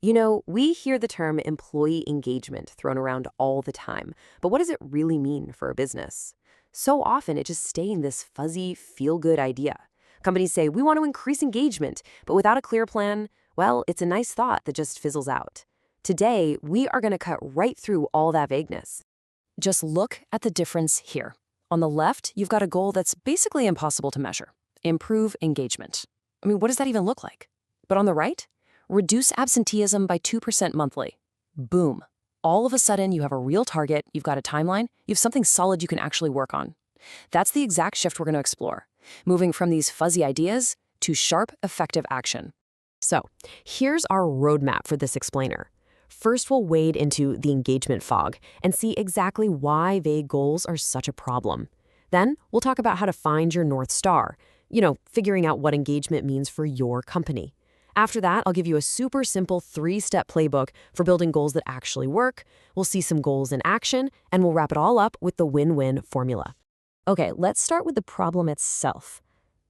You know, we hear the term employee engagement thrown around all the time, but what does it really mean for a business? So often it just stays in this fuzzy, feel-good idea. Companies say, we want to increase engagement, but without a clear plan, well, it's a nice thought that just fizzles out. Today, we are going to cut right through all that vagueness. Just look at the difference here. On the left, you've got a goal that's basically impossible to measure. Improve engagement. I mean, what does that even look like? But on the right, reduce absenteeism by 2% monthly. Boom. All of a sudden, you have a real target, you've got a timeline, you have something solid you can actually work on. That's the exact shift we're going to explore, moving from these fuzzy ideas to sharp, effective action. So, here's our roadmap for this explainer. First, we'll wade into the engagement fog and see exactly why vague goals are such a problem. Then, we'll talk about how to find your North Star, figuring out what engagement means for your company. After that, I'll give you a super simple 3-step playbook for building goals that actually work. We'll see some goals in action, and we'll wrap it all up with the win-win formula. Okay, let's start with the problem itself.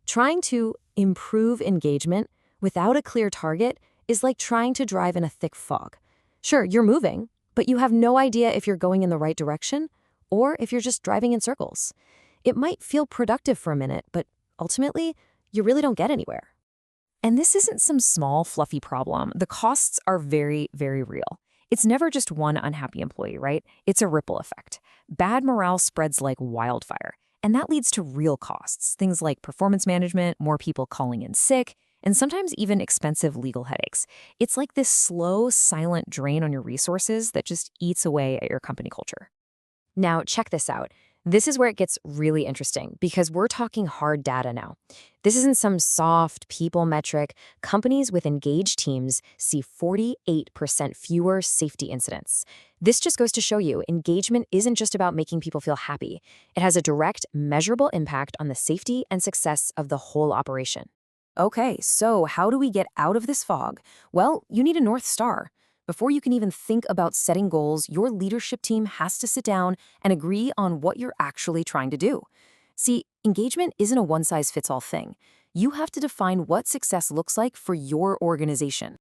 Trying to improve engagement without a clear target is like trying to drive in a thick fog. Sure, you're moving, but you have no idea if you're going in the right direction or if you're just driving in circles. It might feel productive for a minute, but ultimately, you really don't get anywhere. And this isn't some small, fluffy problem. The costs are very, very real. It's never just one unhappy employee, right? It's a ripple effect. Bad morale spreads like wildfire, and that leads to real costs, things like performance management, more people calling in sick, and sometimes even expensive legal headaches. It's like this slow, silent drain on your resources that just eats away at your company culture. Now, check this out. This is where it gets really interesting because we're talking hard data now. This isn't some soft people metric. Companies with engaged teams see 48% fewer safety incidents. This just goes to show you engagement isn't just about making people feel happy. It has a direct, measurable impact on the safety and success of the whole operation. Okay, so how do we get out of this fog? Well, you need a North Star. Before you can even think about setting goals, your leadership team has to sit down and agree on what you're actually trying to do. See, engagement isn't a one-size-fits-all thing. You have to define what success looks like for your organization.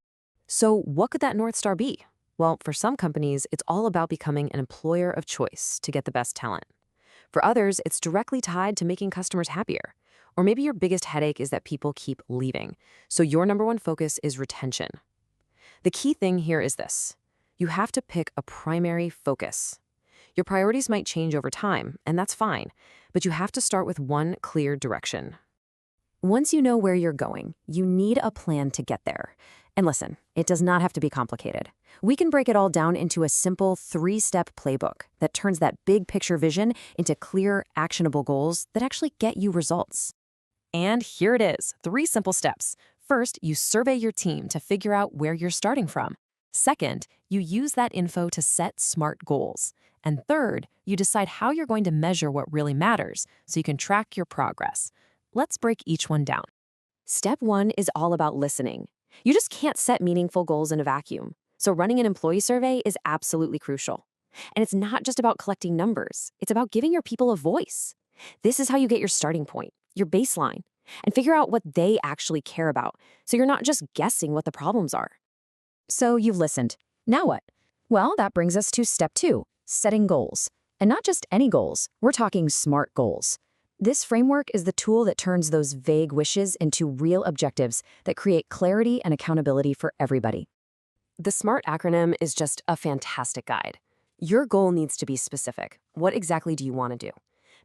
So what could that North Star be? Well, for some companies, it's all about becoming an employer of choice to get the best talent. For others, it's directly tied to making customers happier. Or maybe your biggest headache is that people keep leaving. So your number one focus is retention. The key thing here is this. You have to pick a primary focus. Your priorities might change over time, and that's fine, but you have to start with one clear direction. Once you know where you're going, you need a plan to get there. And listen, it does not have to be complicated. We can break it all down into a simple 3-step playbook that turns that big picture vision into clear, actionable goals that actually get you results. And here it is, 3 simple steps. First, you survey your team to figure out where you're starting from. Second, you use that info to set SMART goals. And third, you decide how you're going to measure what really matters so you can track your progress. Let's break each one down. Step 1 is all about listening. You just can't set meaningful goals in a vacuum. So running an employee survey is absolutely crucial. And it's not just about collecting numbers. It's about giving your people a voice. This is how you get your starting point, your baseline, and figure out what they actually care about, so you're not just guessing what the problems are. So you've listened. Now what? Well, that brings us to step 2, setting goals. And not just any goals, we're talking SMART goals. This framework is the tool that turns those vague wishes into real objectives that create clarity and accountability for everybody. The SMART acronym is just a fantastic guide. Your goal needs to be specific. What exactly do you want to do?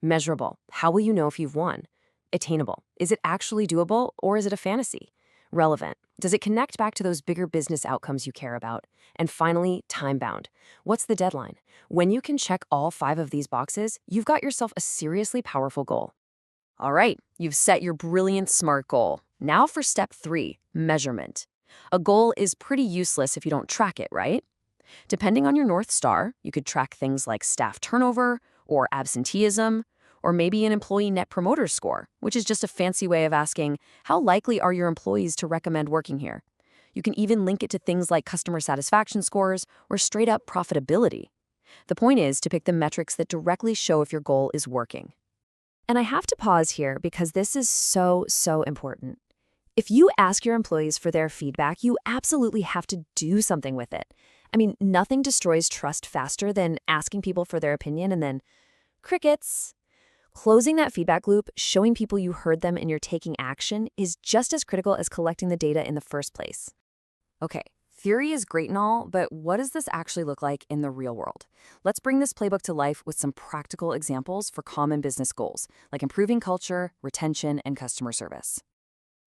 Measurable. How will you know if you've won? Attainable. Is it actually doable, or is it a fantasy? Relevant. Does it connect back to those bigger business outcomes you care about? And finally, time-bound. What's the deadline? When you can check all 5 of these boxes, you've got yourself a seriously powerful goal. All right, you've set your brilliant SMART goal. Now for step 3, measurement. A goal is pretty useless if you don't track it, right? Depending on your North Star, you could track things like staff turnover or absenteeism, or maybe an employee net promoter score, which is just a fancy way of asking, how likely are your employees to recommend working here? You can even link it to things like customer satisfaction scores or straight up profitability. The point is to pick the metrics that directly show if your goal is working. And I have to pause here because this is so important. If you ask your employees for their feedback, you absolutely have to do something with it. I mean, nothing destroys trust faster than asking people for their opinion and then crickets. Closing that feedback loop, showing people you heard them and you're taking action, is just as critical as collecting the data in the first place. Okay, theory is great and all, but what does this actually look like in the real world? Let's bring this playbook to life with some practical examples for common business goals, like improving culture, retention, and customer service.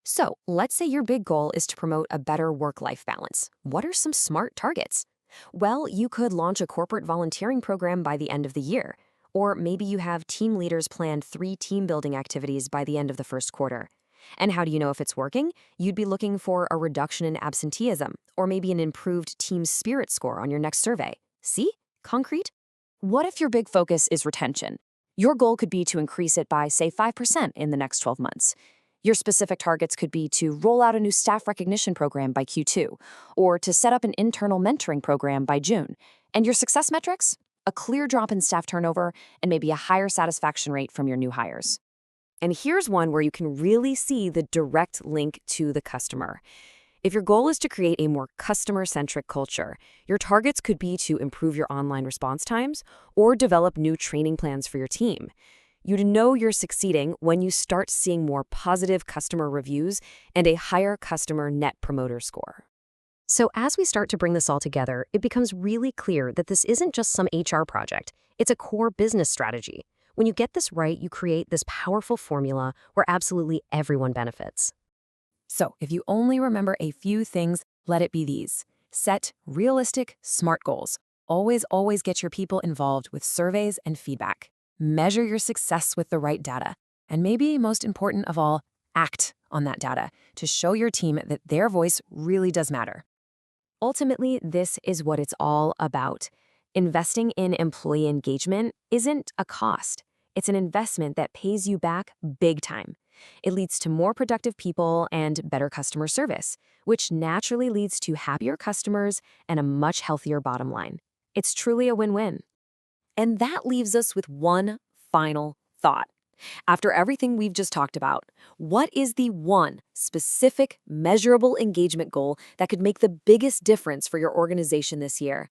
So, let's say your big goal is to promote a better work-life balance. What are some smart targets? Well, you could launch a corporate volunteering program by the end of the year. Or maybe you have team leaders plan 3 team-building activities by the end of the first quarter. And how do you know if it's working? You'd be looking for a reduction in absenteeism, or maybe an improved team spirit score on your next survey. See? Concrete? What if your big focus is retention? Your goal could be to increase it by, say, 5% in the next 12 months. Your specific targets could be to roll out a new staff recognition program by Q2, or to set up an internal mentoring program by June. And your success metrics? A clear drop in staff turnover and maybe a higher satisfaction rate from your new hires. And here's one where you can really see the direct link to the customer. If your goal is to create a more customer-centric culture, your targets could be to improve your online response times or develop new training plans for your team. You'd know you're succeeding when you start seeing more positive customer reviews and a higher customer net promoter score. So as we start to bring this all together, it becomes really clear that this isn't just some HR project. It's a core business strategy. When you get this right, you create this powerful formula where absolutely everyone benefits. So, if you only remember a few things, let it be these. Set realistic, smart goals. Always get your people involved with surveys and feedback. Measure your success with the right data. And maybe most important of all, act on that data to show your team that their voice really does matter. Ultimately, this is what it's all about. Investing in employee engagement isn't a cost. It's an investment that pays you back big time. It leads to more productive people and better customer service, which naturally leads to happier customers and a much healthier bottom line. It's truly a win-win. And that leaves us with one final thought. After everything we've just talked about, what is the one specific, measurable engagement goal that could make the biggest difference for your organization this year?